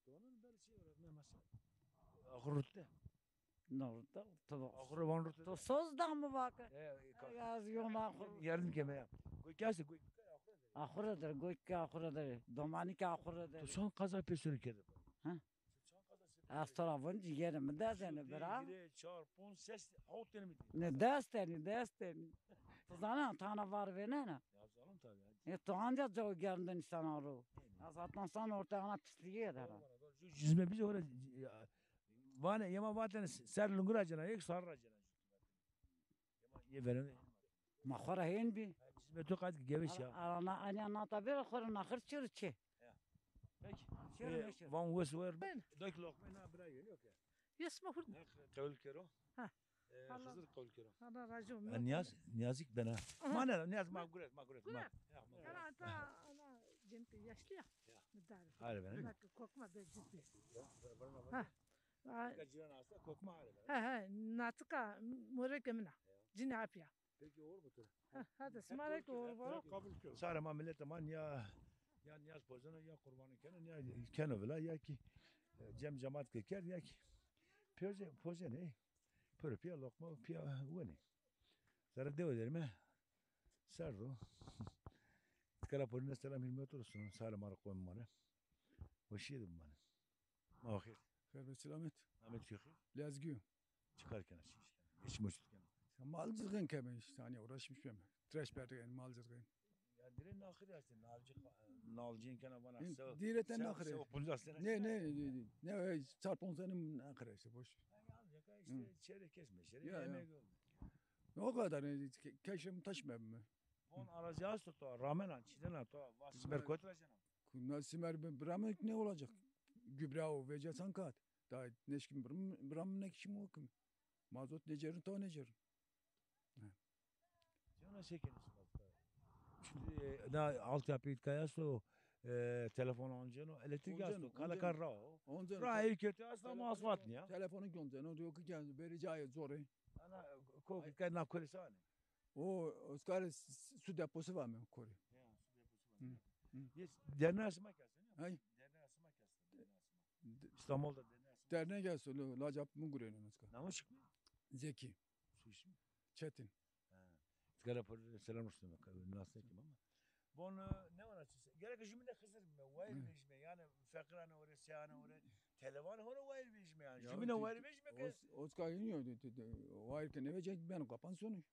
Onun böyle şey var. Ne mesela? Ahırıtta. Norda. Ahırı van rütte. To söz da mı bakı? Yazıyorum ahır. Yardım keme ya. Koy kase koy. Ahırıdır. Goyki ahırıdır. Domanik ahırıdır. To son kaza pesörü kedi. Ha? Az tarafın ciğerimi de seni bırak. Çarpın ses havut denimi. Ne desteni. Tuzana tane var ve ne? Yazalım tabii. Tu ancak çoğu geldin insan arı. Zaten sen ortağına pisliği eder. Yüzme bize oraya vane yama vaten serlungur acana yok sarı acana. Ye veren. Mahara hen bi. Yüzme to kaç geviş ya. Arana ana tabi khore nakhir çırçı. Peki. Van wes ver. Dök lokma bira yok ya. Yesma hur. Kavul kero. Ha. Hızır kavul kero. Allah razı olsun. Niyazik bana. Mana Niyaz maguret. Ana gente yaşlı ya. Hayır benim. Korkma ben ciddi. Ha. Kaçıran hasta kokma ağrı. Ha natıka murekemina. Cini apya. Peki olur mu? Hadi smarek doğru. Kabul kör. Sarıma millet aman ya niyaz pozana ya kurbanı kenan ya kenovla ya ki cem cemaat keker ya ki poze ne? Pır piya lokma piya vani. Zara devo derime sarro. Tkara porine selam hizmet olsun. Sarıma rakom bana. Hoşyedim bana. Ahir. Hayır ve selamet. Ahmet Şekhi. Lazgı. Çıkarken açmış. Hiç moçtken. Malcılığın kemen işte hani uğraşmış ben. Tıraş berdiğin malcılığın. Ya diren ahir yersin. Nalcın kana bana. Direten ahir. Ne çarpon senin ahir işte boş. İşte çeyrek kesme. Çeyrek yemek oldu. O kadar keşim taşmam mı? On aracağız to ramenan çiden to vasmer kotrajanam. Nasimer bıramak ne olacak? Gübre o vece sankat. Daha neşkin bıram ne kişi mi okum? Mazot necerin to necerin. Cana şekeniz bak. Şimdi da altyapı itkayası telefon oncan elektrik yazdı. Kala karra o. Rahi kötü aslında asfalt ya. Telefonun gönderden o diyor ki kendi vereceği zoru. Ana kokit kayna kolisane. O Oscar su deposu var mı Kore? Yes, derneğe asma kelsin. Hay. Derneğe asma kelsin. İstanbul'da derneğe asma. Derneğe gelsin. Lacap mı gurenin Oscar? Nama çıkmıyor. Zeki. Su ismi? Çetin. Tkara por selam olsun. Nasıl kim ama. Bon ne var açısı? Gerek şimdi de kızır mı? Vayr beş mi? Yani fakirane oraya siyane oraya. Telefon onu vayr beş mi yani? Şimdi ne vayr beş mi? Oscar iniyor. Vayr ki ne verecek ben kapan sonu.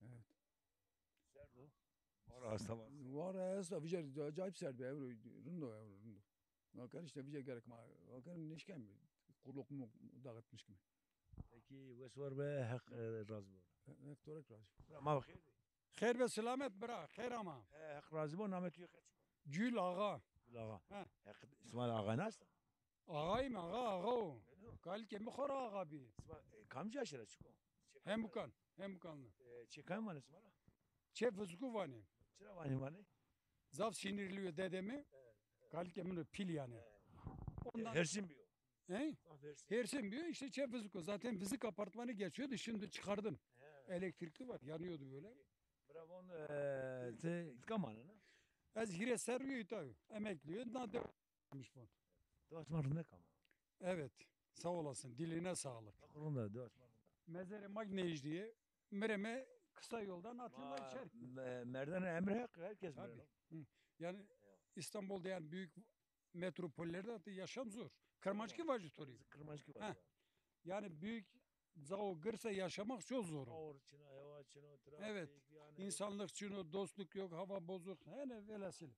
Evet. Serdo. Var hasta var. Var hasta. Vicar acayip ser be evro. Rundo. Bakar işte vicar gerek ma. Bakar neşken mi? Kurluk mu dağıtmış gibi. Peki vesvar be hak razı bu. Hak torek razı. Ma bakir. Xeyr ve selamet bırak. Xeyr ama. Hak razı bu namet yok. Gül ağa. Gül ağa. Hak İsmail ağa nasıl? Ağayım ağa o. Gal ki mi khora ağa bi. Kamcı aşırı çıkıyor. Hem bukanlı. Çıkan var İsmail. Çe fızgı vani. Çıra vani. Zaf sinirliyor dedemi. Gal ki mi pil yani. Hersin biyo. Hersin biyo işte çe fızgı. Zaten fizik apartmanı geçiyordu şimdi çıkardım. Elektrikli var yanıyordu böyle. Bravo te kamanı. Az hire seriyor tabii. Emekliyor. Nade demiş bu. Doğaçmarın ne kaman? Evet. Sağ olasın. Diline sağlık. Aklında doğaçmarın. Mezere Magnej diye Mereme kısa yoldan Atilla içer. Merdan Emre herkes tabii. Yani İstanbul'da yani büyük metropollerde yaşam zor. Kırmaçki var orayı. Kırmaçki var. Yani büyük zao gırsa yaşamak çok zor. Evet. İnsanlık için dostluk yok, hava bozuk. Hele velasil.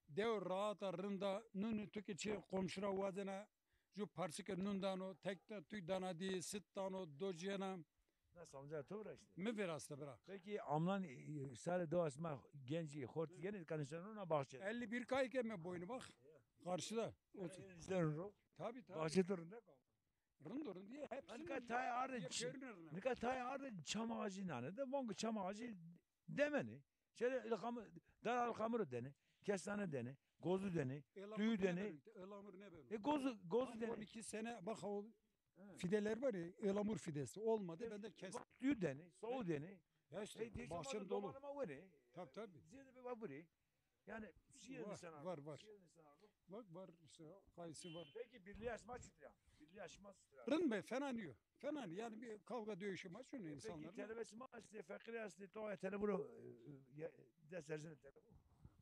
Dev rahat arında nunu tüketici komşura vazena ju parsike nundano tekte tüy danadi sittano dojena. Nasıl amca doğru işte. Mi verasta bırak. Peki amlan sale doğasma genci hort yeni kanışlarına bahçe. 51 kay keme boynu bak. Karşıda. İzlerin ro. Tabii. Bahçe durunda kal. Rındorun diye hepsini. Nikatay arı. Nikatay arı çam ağacı nane de vangu çam ağacı demeni. Şöyle ilhamı dar ilhamı dene. Kestane dene. Gozu dene. Tüyü dene. Ilamur ne böyle? Gozu dene. 12 sene bak o fideler var ya ılamur fidesi olmadı ben de kestim. Tüyü dene. Soğu dene. Ya işte bahçem dolu. Tabii. Ziyade bir var yani var. Var işte kayısı var. Peki birliği aşma çıtıyor. Birliği aşma çıtıyor. Rın be fena diyor. Yani bir kavga dövüşü maç şunu insanlar. Peki telebesi maçtı fakir aslı toya teleburu desersene teleburu.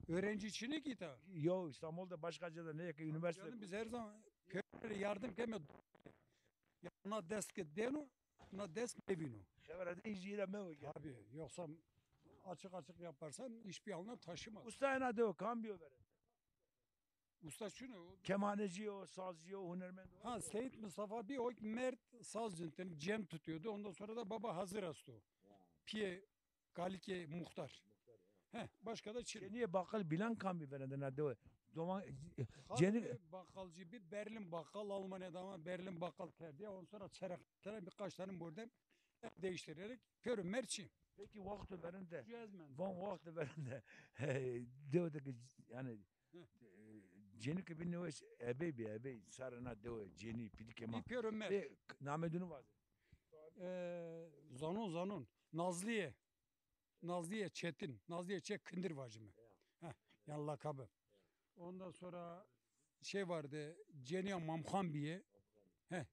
Öğrenci için ne git ha? Yo İstanbul'da başkaca ne yakın üniversite. Canım biz her zaman köylere yardım keme. Na desk deno, na desk evino. Şevrede izciyle mi o? Tabii yoksa açık yaparsan hiçbir anlam taşımaz. Ustayına de o kambiyo verin. Usta şunu. Kemaneci o, sazcı o, hunermen o. Ha Seyit Mustafa bir o mert sazcıntını cem tutuyordu. Ondan sonra da baba hazır astı. Piye Galike muhtar. Başka da Çin. Niye bakkal bilan kambi veren ne de o. Doman bakkalcı bir Berlin bakkal Almanya'da ama Berlin bakkal terdi. Ondan sonra çereklere birkaç tane buradan değiştirerek körü merçi. Peki vakti verinde. Van vakti verinde. Diyordu ki yani ceni ki binne hoş ebe sarana de ceni pidikema. Bir pörümer. Namedunu var. Zanun. Nazliye. Nazliye Çetin. Nazliye Çek Kındır vacımı. Yani lakabı. Ondan sonra şey vardı. Ceniye Mamkan biye.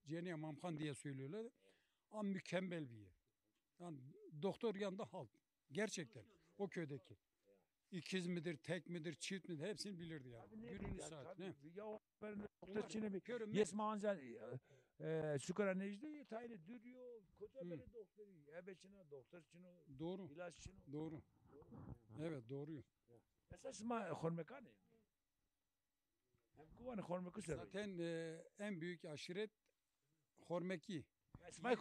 Ceniye Mamkan diye söylüyorlar. Ama mükemmel bir yer. Yani doktor yanında halk. Gerçekten. O köydeki. İkiz midir, tek midir, çift midir hepsini bilirdi yani. Birinci saat. Ne? Ya ben doktor çine bir. Körüm. Yes manzel. Sukara necde tayne duruyor. Koca böyle doktoru. Ebeçine doktor çino. Doğru. İlaç çino. Doğru. Evet doğruyu. Esas ma hormekane. Hem kuvanı hormeku sever. Zaten en büyük aşiret Hormeki. Smay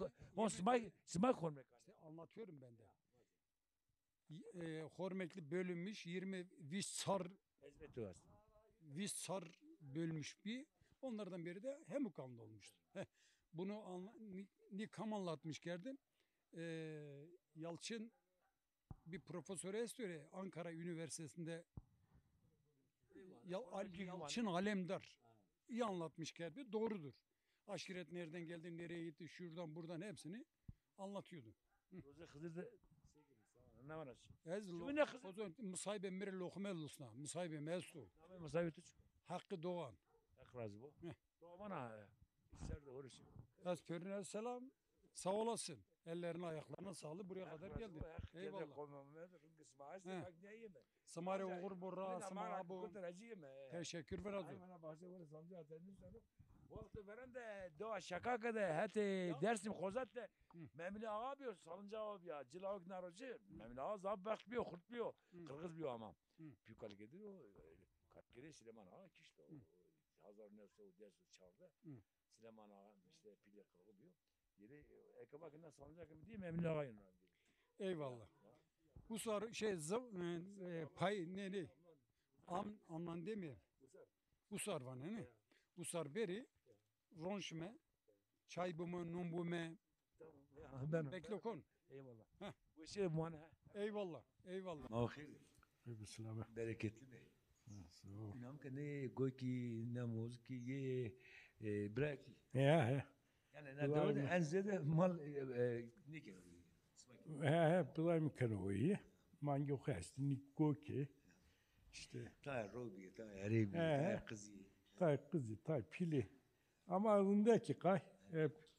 hormekane. İşte anlatıyorum ben de. Hormekli bölünmüş 20 Vissar bölmüş bir. Onlardan biri de Hemukam'da olmuştur. Bunu Nikam anlatmış Gerdin. Yalçın bir profesör estüre Ankara Üniversitesi'nde Yalçın Alemdar iyi anlatmış Gerdin. Doğrudur. Aşiret nereden geldi, nereye gitti, şuradan buradan hepsini anlatıyordu. Ne var aç? Musaybe mere lokmelusna, musaybe mestu. Musaybe tuç. Hakkı Doğan. Akraz bu. Doğan ha. İster de orası. Az pörüne selam. Sağ olasın. Ellerine ayaklarına sağlık buraya kadar geldin. Eyvallah. Samare uğur burra sama bu. Teşekkür ederim. Vakti veren de doğa şaka kadar heti dersim kozat de Memli ağa biyor salıncağı biyor cilavuk narocu Memli ağa zab bakmıyor kurtmuyor Kırgız biyor ama Piyukali gidiyor Katkiri Süleyman ağa kişi Hazar nefse o dersi çaldı Süleyman ağa işte pili kırgı biyor yeri eke bakından salınacak gibi değil Memli ağa yönler Eyvallah. Bu soru pay ne amman demiyor. Bu soru var ne? Bu soru beri ronşme çaybumu numbume bekle kon. Eyvallah. Bu şey muana. Eyvallah. Eyvallah. Mahir. Bereketli mi? İnam ki ne goy ki namaz ki ye bırak. Ya. Yani ne de en ziyade mal ne ki? Bilay kanoyi. Man yok hasta nikoki. İşte. Tay robi, tay arabi, tay kızı. Tay kızı, tay pili. Ama ağzındaki kay hep.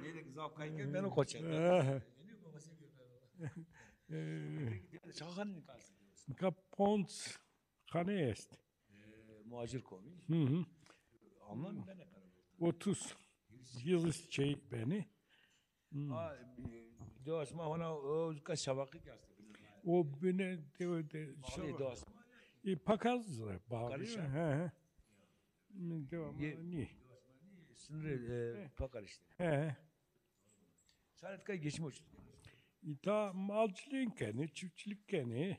Neyle zavk kayken ben o koçak. Çağhan kalsın. Kapons kane est. Muacir komi. Anlam ben ne kadar. 30 yıl şey beni. Doğasma ona o kaç şabakı geldi. O beni de doğasma. Pakazlar bağlı. Devam ni. Sınır pakar işte. Saat kaç geçmiş. İta malcılığın keni, çiftçilik keni,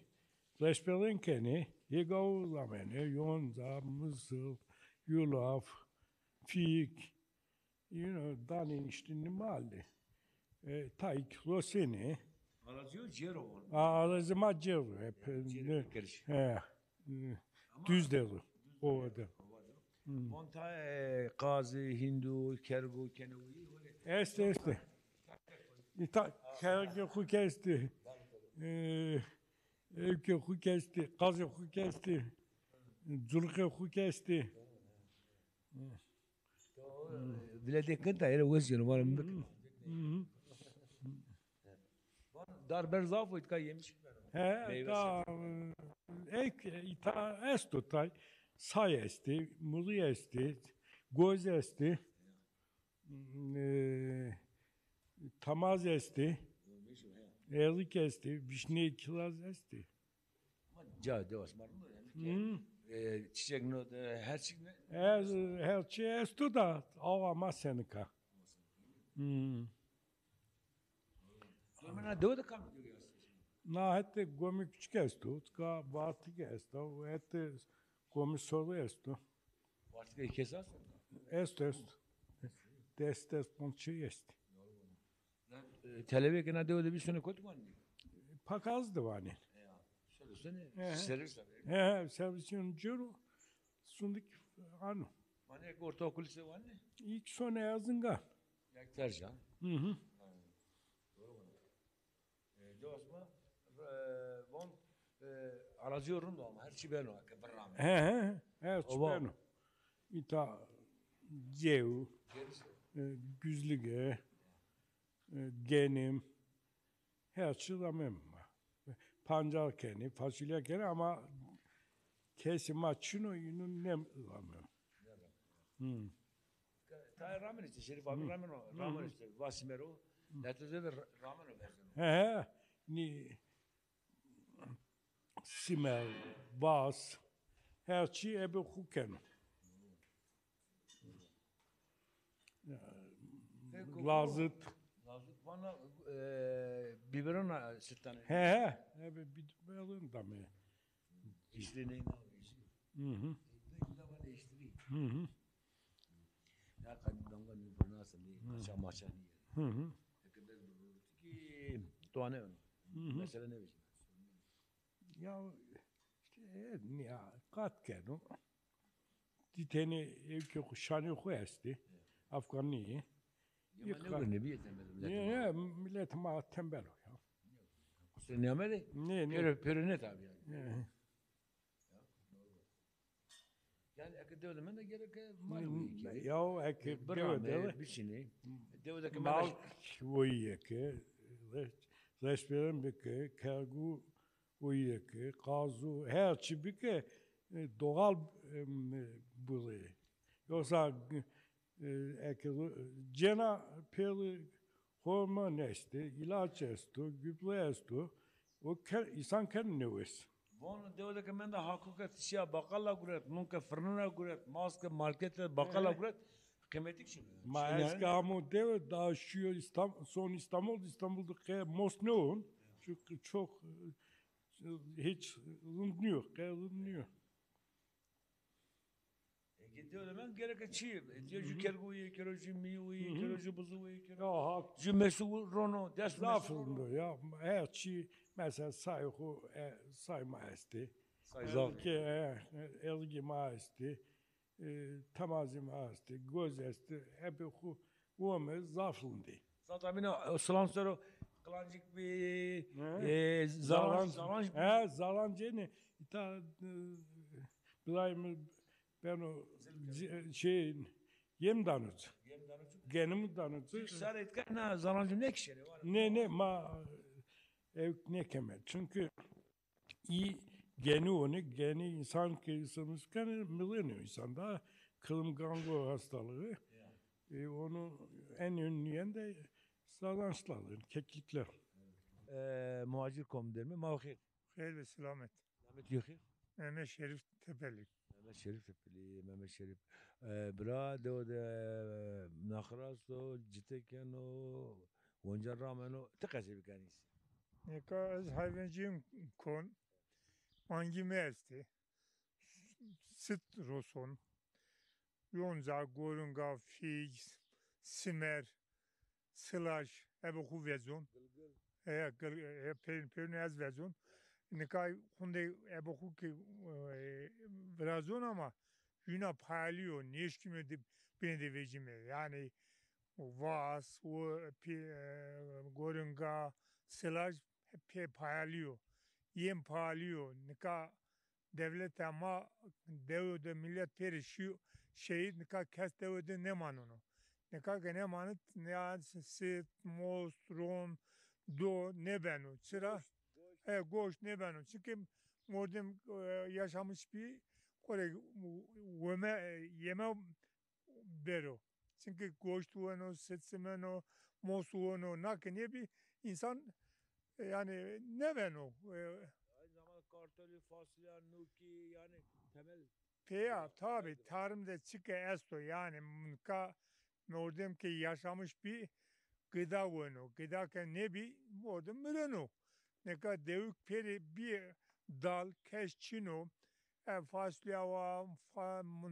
reşberliğin keni, yegav zamanı, yonza, mısır, yulaf, fik, danin işte mahalle. Tayk, roseni. Alazıyor cero. Alazıma cero. Hep. Düz devri. Ovada. Monta Gazi, Hindu, Kergu, Kenevi. Este. İta Kergu hukesti. Evke hukesti. Gazi hukesti. Zulke hukesti. Biledekin de öyle vaziyonu var mı? Darber zaf itka yemiş. İta esto tay. Say esti, mulu esti, göz esti, tamaz esti, erik esti, vişne kiraz esti. Cade Osman mı? Çiçek ne? Her şey ne? Her şey esto da ama senika. Ama doğru kam. Na hette gomi küçük esto, ka batık esto, hette gomi soru esto. Batık kesas? Esto. Destes ponçu esti. Televizyon ne doğru bir sene kötü var mı? Pakazdı vani. servis servisyon ciro sundik ano. Mane ortaokul se var ne? İlk sona yazınga. Yaktarca. Hı. Dostma von arazıyorum da ama her şey ben o. Her şey ben o. İta cev, güzlüge, genim, her şey ramem. Pancar keni, fasulye keni ama kesim açını yine ne ramem. Ta ramen işte Şerif abi ramen o. Ramen işte Vasimero. Netede de ramen o versiyonu. Ni simel, vas, her şey ebe huken. Lazıt. Lazıt bana biberon sütten. Ebe biberon da mı? İşte neyin Hı. Hı. Ya kadınlar ne pronasa ne maça maça ne. Hı. Ki doğane onu. Mesela ne biçim? Ya işte ya kat kenu. Diteni evke kuşanı koyasti. Afganiye. Ne bir ne millet ma tembel o ya. Sen ne ameli? Ne? Pörüne tabi yani. Yani akıdıyor men de gerek mal ya akıdıyor da bir şey. Devlet mal uyuyake resperim beke kargu uyuyake kazu her şey beke doğal buluyor. Yoksa cena peri hormon este, ilaç este, gübre este, o insan kendine uyuz. Bunu devlet men de hakikat şia bakalla guret, nunca fırına guret, maske markette bakalla guret. Kıymetli şey. Ma eski amu devlet daha şu İstanbul'da most ne on? Çünkü çok hiç ılınmıyor. Gidiyor ben gerek çiğ. Diyor şu kerguyu, keroju miyu, keroju buzu, keroju mesu rono, ders zafında ya. Her şey mesela sayma esti. Ki elgi ma esti. Tamazim esti, göz esti. Hep bu zafında. Zaten bina slansero klancık bir zalancı ne? İta bilayım ben o yem danıcı. Genim danıcı. Sen etken zalancı ne kişi var? Ne ne kemer. Çünkü geni insan kıyısımız mileniyor insanda kılımgango hastalığı. Onu en ünlüyen de zalançlardır, keklikler. Muhacir komutanı mı? Mavhir. Hayır ve selamet. Mehmet Yuhir. Mehmet Şerif Tepeli. Mehmet Şerif Tepeli. Mehmet Şerif. Bra de nakhraso citekeno vonca rameno tıkası bir kanisi. Neka az hayvancıyım kon. Mangime esti. Sıt roson. Yonza, gorunga, fig, simer, sılaj, ebe ku vezon. Perin az vezon. Neka hunde ebe ku ki vezon ama yuna payalıyor. Neşkime de beni de vecime. Yani vas, gorunga, sılaj hep payalıyor. Yem payalıyor. Neka devlet ama devlet millet perişiyor. Şehit nika kes devleti ne manunu. Nika ne manut ne sit most rom do ne benu. Sıra goş ne benu. Çünkü orada yaşamış bir kore yeme bero. Çünkü goş tuğano sitsemeno most tuğano nakine bir insan yani ne benu. Aynı zamanda kartoli, fasulye, nuki yani temel. Tabi tarımda çıkı esto yani ordem ki yaşamış bir gıda onu. Gıda ki ne bir orada mırano. Ne kadar devük peri bir dal keşçino fasulye var,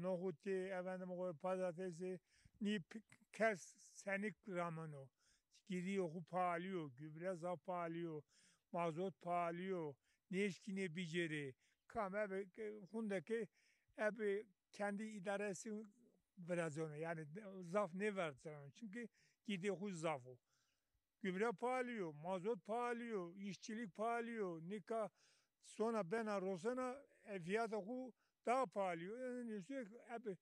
nohuti, efendim patatesi ni kes senik ramano. Gidiyor kupalıyor, gübre zapalıyor. mazot pahalıyor. Neşkine biceri. Kam abi hundaki abi kendi idaresi biraz onu. Yani zaf ne versin? Çünkü gidiyor zafı. Gübre pahalıyor, mazot pahalıyor, işçilik pahalıyor. Nika sonra ben arosana fiyatı ku daha pahalıyor. Yani sürekli abi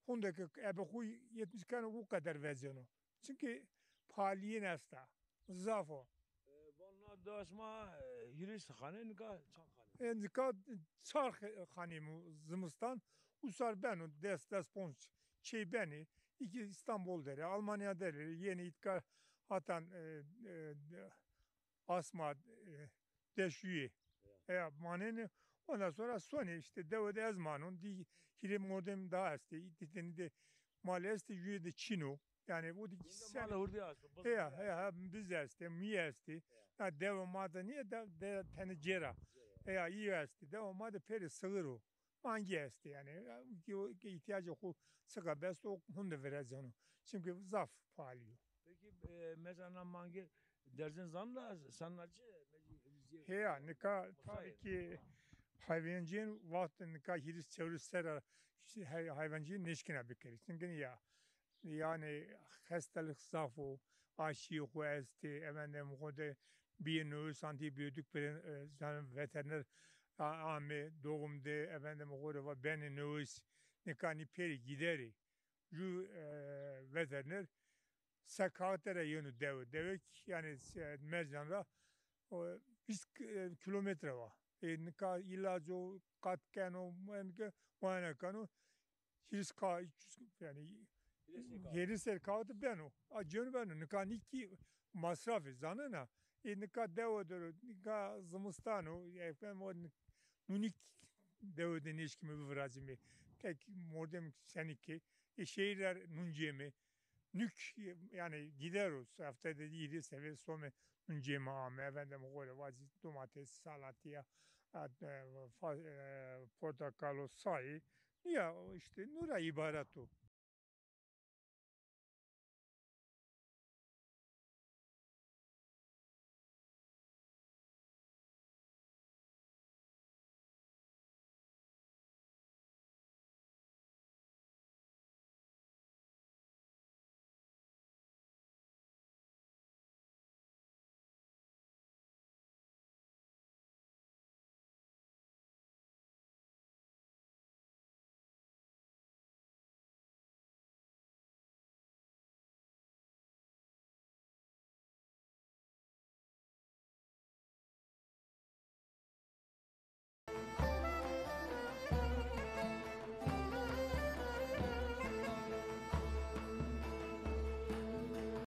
hundaki abi ku 70 kanı bu kadar versiyonu. Çünkü pahalıya nesta. Zafo. Bunlar daşma yürüyüş hanı nika Nika çark hanımı zımıstan usar ben des pons şey beni iki İstanbul deri Almanya deri yeni itka hatan asma deşüye. Ya manene ondan sonra Sony işte devlet ezmanın di kilim modem daha esti itini de malesti yüye de Çino yani bu sen ya biz esti mi esti ya devamada niye de tenecera ya iyi esti devamada peri sığırı mangi esti yani ki ihtiyacı o sıka best o hunde vereceğini çünkü zaf pahalıyor. Peki mesela mangi derzin zamla sanatçı ya nika tabii ki hayvancının vakti nika hiris çevresel hayvancının neşkine bir çünkü ya yani hastalık zafı aşı huesti efendim o da bir nös antibiyotik veren veteriner ame doğumda efendim o da ben nös nikani peri gideri ju veteriner sakatere yönü devek yani mercanla 100 kilometre var. Nika ilacı katkano muayene kanu hiç yani yeri ser kağıdı ben o. Acın ben nika niki masrafı zanına. Nika devodur nika zımıstano efendim o nunik devodun işkimi vrazimi. Tek modem seniki şehirler nuncemi. Nük yani gideriz haftada 7 sefer sonra nuncemi ama efendim o vazit domates salatya portakalo say ya işte nura ibaret o.